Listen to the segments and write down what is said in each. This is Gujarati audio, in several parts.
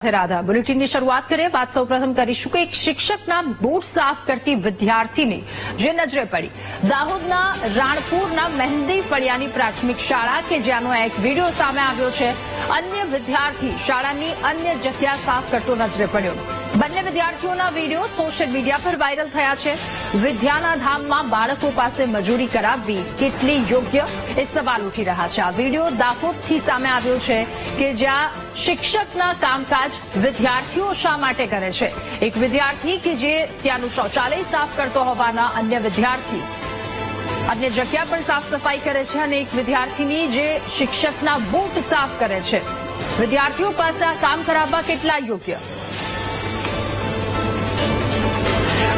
રાધા બુલેટિનની શરૂઆત કરીએ બાદ સૌપ્રથમ કરીશું કે એક શિક્ષકના બૂટ સાફ કરતી વિદ્યાર્થીની જે નજરે પડી દાહોદના રાણપુરના મહેંદી ફળિયાની પ્રાથમિક શાળા કે જ્યાંનો એક વિડીયો સામે આવ્યો છે। અન્ય વિદ્યાર્થી શાળાની અન્ય જગ્યા સાફ કરતો નજરે પડ્યો। બંને વિદ્યાર્થીઓના વિડીયો સોશિયલ મીડિયા પર વાયરલ થયા છે। વિદ્યાના ધામમાં બાળકો પાસે મજૂરી કરાવવી કેટલી યોગ્ય એ સવાલ ઉઠી રહ્યા છે। આ વિડીયો દાહોદથી સામે આવ્યો છે કે જ્યાં શિક્ષકના કામકાજ વિદ્યાર્થીઓ શા માટે કરે છે। એક વિદ્યાર્થી કે જે ત્યાંનું શૌચાલય સાફ કરતો હોવાના અન્ય વિદ્યાર્થી અન્ય જગ્યા પર સાફ સફાઈ કરે છે અને એક વિદ્યાર્થીની જે શિક્ષકના બૂટ સાફ કરે છે। વિદ્યાર્થીઓ પાસે આ કામ કરાવવા કેટલા યોગ્ય।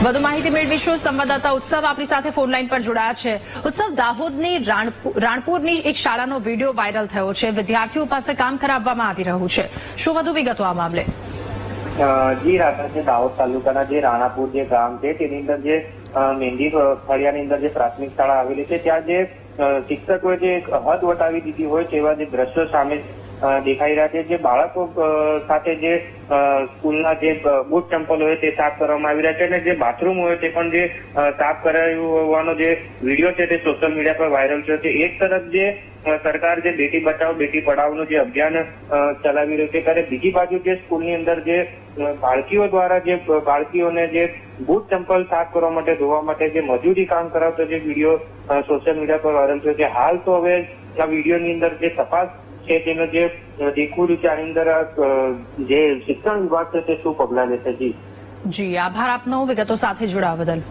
વધુ માહિતી મેળવીશું સંવાદદાતા ઉત્સવ આપણી સાથે ફોન લાઈન પર જોડાયા છે। ઉત્સવ, દાહોદની રાણપુરની એક શાળાનો વિડીયો વાયરલ થયો છે। વિદ્યાર્થીઓ પાસે કામ કરાવવામાં આવી રહ્યું છે, શું વધુ વિગતો આ મામલે? જી રાધા છે, દાહોદ તાલુકાના જે રાણાપુર જે ગામ છે તેની અંદર જે મહેંદી ફળિયાની અંદર જે પ્રાથમિક શાળા આવેલી છે ત્યાં જે શિક્ષકોએ જે હદ વટાવી દીધી હોય તેવા જે દ્રશ્યો સામે દેખાઈ રહ્યા છે। જે બાળકો સાથે જે સ્કૂલના જે બૂટ ચંપલ હોય તે સાફ કરવામાં આવી રહ્યા છે અને જે બાથરૂમ હોય તે પણ જે સાફ કરાયું હોવાનો જે વિડીયો છે તે સોશિયલ મીડિયા પર વાયરલ થયો છે। એક તરફ જે સરકાર જે બેટી બચાવો બેટી પઢાઓનું જે અભિયાન ચલાવી રહ્યું છે ત્યારે બીજી બાજુ જે સ્કૂલની અંદર જે બાળકીઓ દ્વારા જે બાળકીઓને જે બૂટ ચંપલ સાફ કરવા માટે ધોવા માટે જે મજૂરી કામ કરાવતો જે વિડીયો સોશિયલ મીડિયા પર વાયરલ થયો છે। હાલ તો હવે આ વિડીયોની અંદર જે તપાસ છે તેનો જે દેખવું રહ્યું છે આની અંદર જે શિક્ષણ વિભાગ છે તે શું પગલાં લેશે। જી આભાર આપનો વિગતો સાથે જોડાવા બદલ।